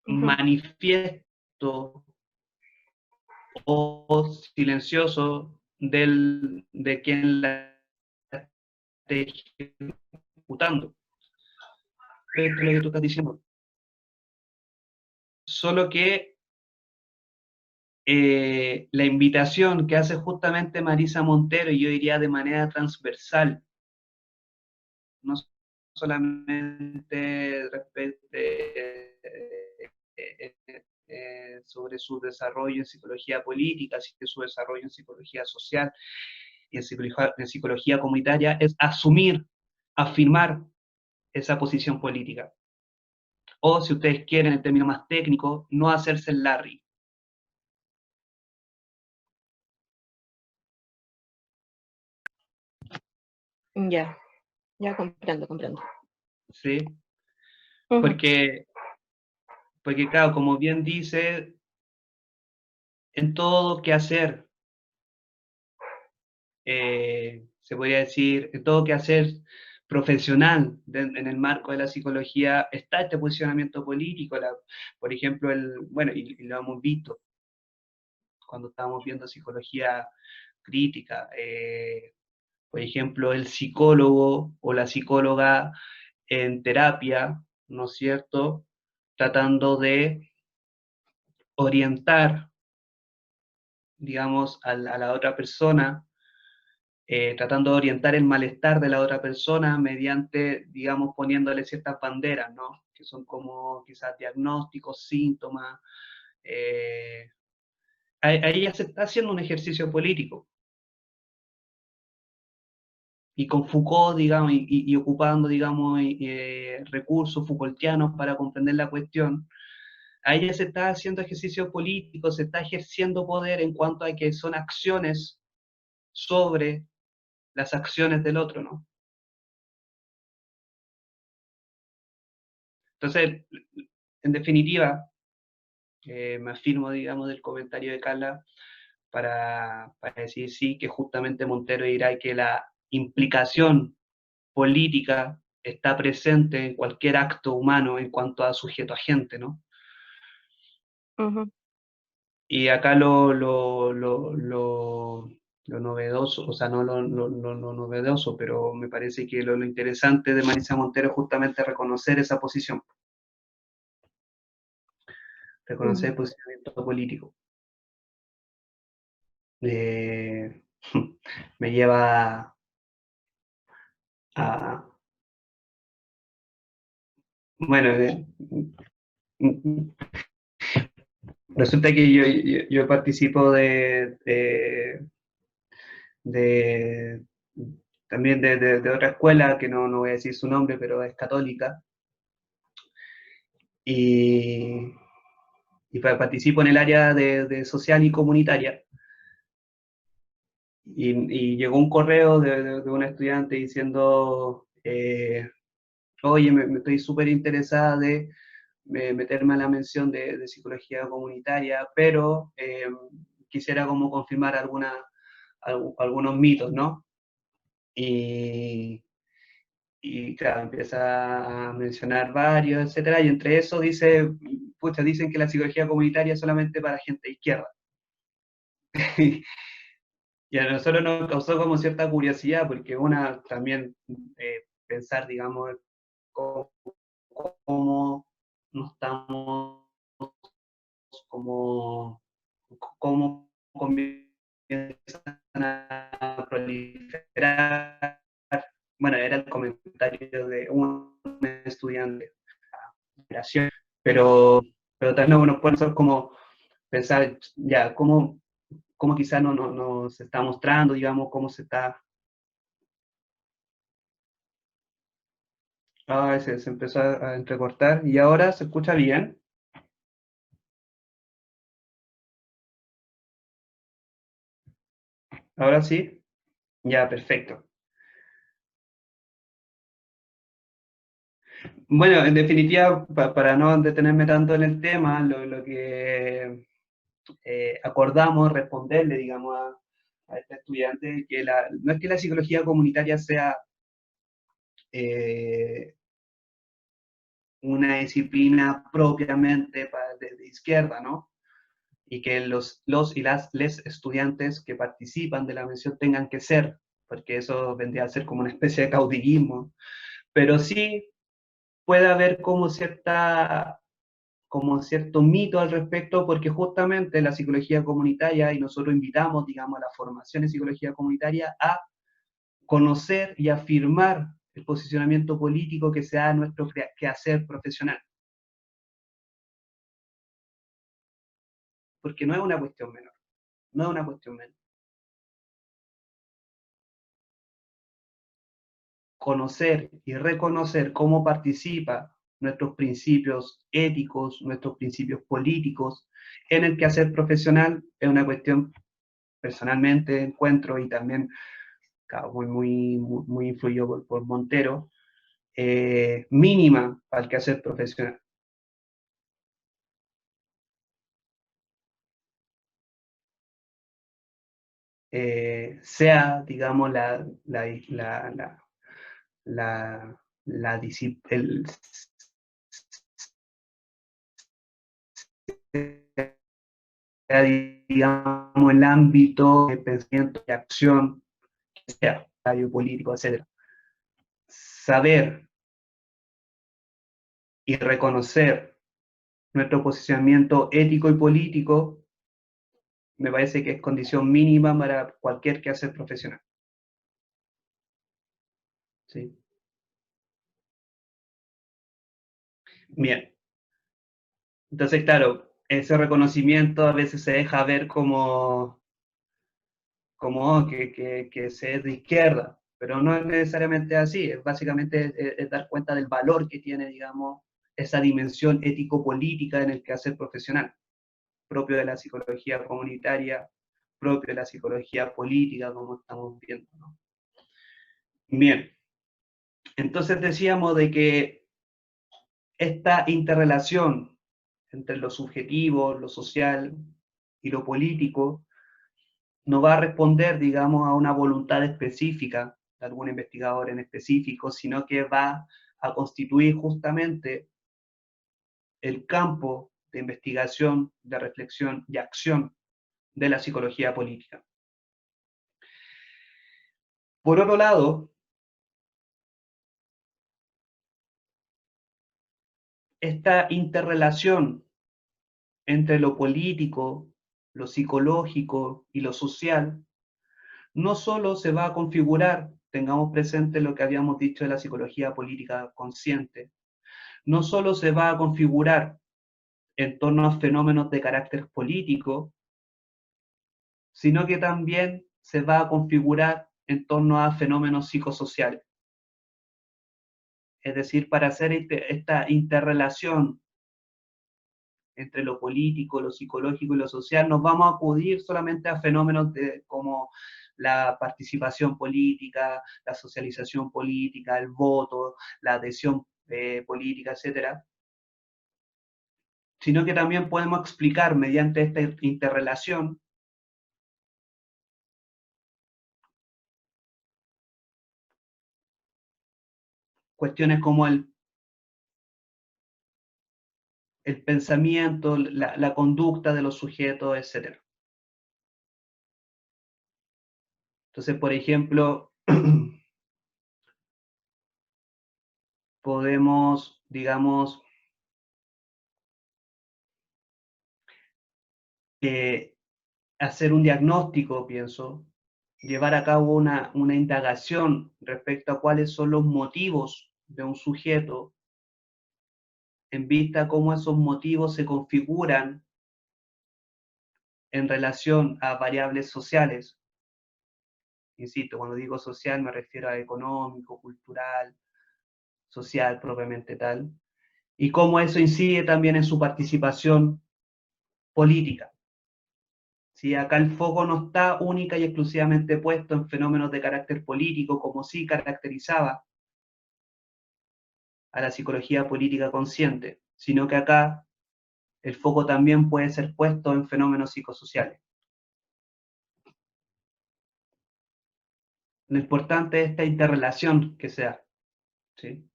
Ujú. manifiesto o silencioso de quien la esté ejecutando. Esto es lo que tú estás diciendo. Solo que la invitación que hace justamente Marisa Montero, y yo diría de manera transversal, no solamente sobre su desarrollo en psicología política, sino su desarrollo en psicología social y en psicología comunitaria, es asumir, afirmar esa posición política. O, si ustedes quieren, el término más técnico, no hacerse el Larry. Ya, ya comprendo, comprendo. ¿Sí? Ujú. Porque, porque, claro, como bien dice, en todo qué hacer, se podría decir, en todo quehacer profesional en el marco de la psicología está este posicionamiento político, por ejemplo, bueno, y lo hemos visto cuando estábamos viendo psicología crítica, por ejemplo, el psicólogo o la psicóloga en terapia, ¿no es cierto?, tratando de orientar, digamos, a la otra persona, tratando de orientar el malestar de la otra persona mediante, digamos, poniéndole ciertas banderas, ¿no? Que son como quizás diagnósticos, síntomas. eh, ahí ya se está haciendo un ejercicio político. Y con Foucault, digamos, y ocupando, digamos, recursos Foucaultianos para comprender la cuestión, ahí ya se está haciendo ejercicio político, se está ejerciendo poder en cuanto a que son acciones sobre las acciones del otro, ¿no? Entonces, en definitiva, me afirmo, digamos, del comentario de Carla para decir sí, que justamente Montero dirá que la implicación política está presente en cualquier acto humano en cuanto a sujeto agente, ¿no? Ujú. Y acá lo novedoso, o sea, no lo novedoso, pero me parece que lo interesante de Marisa Montero es justamente reconocer esa posición, reconocer Ujú. el posicionamiento político. Eh, me lleva a, bueno, resulta que yo participo de también de otra escuela, que no voy a decir su nombre, pero es católica, y, y participo en el área de social y comunitaria. Y llegó un correo de una estudiante diciendo, oye, me estoy súper interesada de meterme a la mención de psicología comunitaria, pero quisiera como confirmar algunos mitos, ¿no? Y, y claro, empieza a mencionar varios, etcétera, y entre eso dice, pucha, dicen que la psicología comunitaria es solamente para gente de izquierda. Y a nosotros nos causó como cierta curiosidad, porque una también pensar, digamos, cómo, cómo no estamos, como, cómo comienzan a proliferar. Bueno, era el comentario de un estudiante, pero, pero también nos puede ser como pensar, ya, cómo quizás no se está mostrando, digamos, cómo se está. Ah, se empezó a entrecortar y ahora se escucha bien. Ahora sí. Ya, perfecto. Bueno, en definitiva, para no detenerme tanto en el tema, lo que acordamos responderle, digamos, a este estudiante, que no es que la psicología comunitaria sea, eh, una disciplina propiamente de izquierda, ¿no? Y que los y las les estudiantes que participan de la mención tengan que ser, porque eso vendría a ser como una especie de caudillismo, pero sí puede haber como cierto mito al respecto, porque justamente la psicología comunitaria, y nosotros invitamos, digamos, a la formación en psicología comunitaria a conocer y afirmar el posicionamiento político que sea nuestro quehacer profesional, porque no es una cuestión menor, no es una cuestión menor. Conocer y reconocer cómo participa nuestros principios éticos, nuestros principios políticos en el quehacer profesional es una cuestión personalmente encuentro y también muy influido por Montero, mínima para el quehacer profesional. Sea, digamos, el, sea, digamos, el ámbito de pensamiento y acción, sea, radio político, etc. Saber y reconocer nuestro posicionamiento ético y político me parece que es condición mínima para cualquier quehacer profesional. ¿Sí? Bien. Entonces, claro, ese reconocimiento a veces se deja ver como que se es de izquierda, pero no es necesariamente así, es básicamente es dar cuenta del valor que tiene, digamos, esa dimensión ético-política en el quehacer profesional, propio de la psicología comunitaria, propio de la psicología política, como estamos viendo, ¿no? Bien, entonces decíamos de que esta interrelación entre lo subjetivo, lo social y lo político no va a responder, digamos, a una voluntad específica de algún investigador en específico, sino que va a constituir justamente el campo de investigación, de reflexión y acción de la psicología política. Por otro lado, esta interrelación entre lo político, lo psicológico y lo social no solo se va a configurar, tengamos presente lo que habíamos dicho de la psicología política consciente, no solo se va a configurar en torno a fenómenos de carácter político, sino que también se va a configurar en torno a fenómenos psicosociales. Es decir, para hacer esta interrelación entre lo político, lo psicológico y lo social, nos vamos a acudir solamente a fenómenos como la participación política, la socialización política, el voto, la adhesión política, etcétera, sino que también podemos explicar mediante esta interrelación cuestiones como el pensamiento, la conducta de los sujetos, etc. Entonces, por ejemplo, podemos, digamos, hacer un diagnóstico, pienso, llevar a cabo una indagación respecto a cuáles son los motivos de un sujeto, en vista a cómo esos motivos se configuran en relación a variables sociales. Insisto, cuando digo social me refiero a económico, cultural, social propiamente tal, y cómo eso incide también en su participación política. ¿Sí? Acá el foco no está única y exclusivamente puesto en fenómenos de carácter político, como sí caracterizaba a la psicología política consciente, sino que acá el foco también puede ser puesto en fenómenos psicosociales. Lo importante es esta interrelación que se da, ¿sí?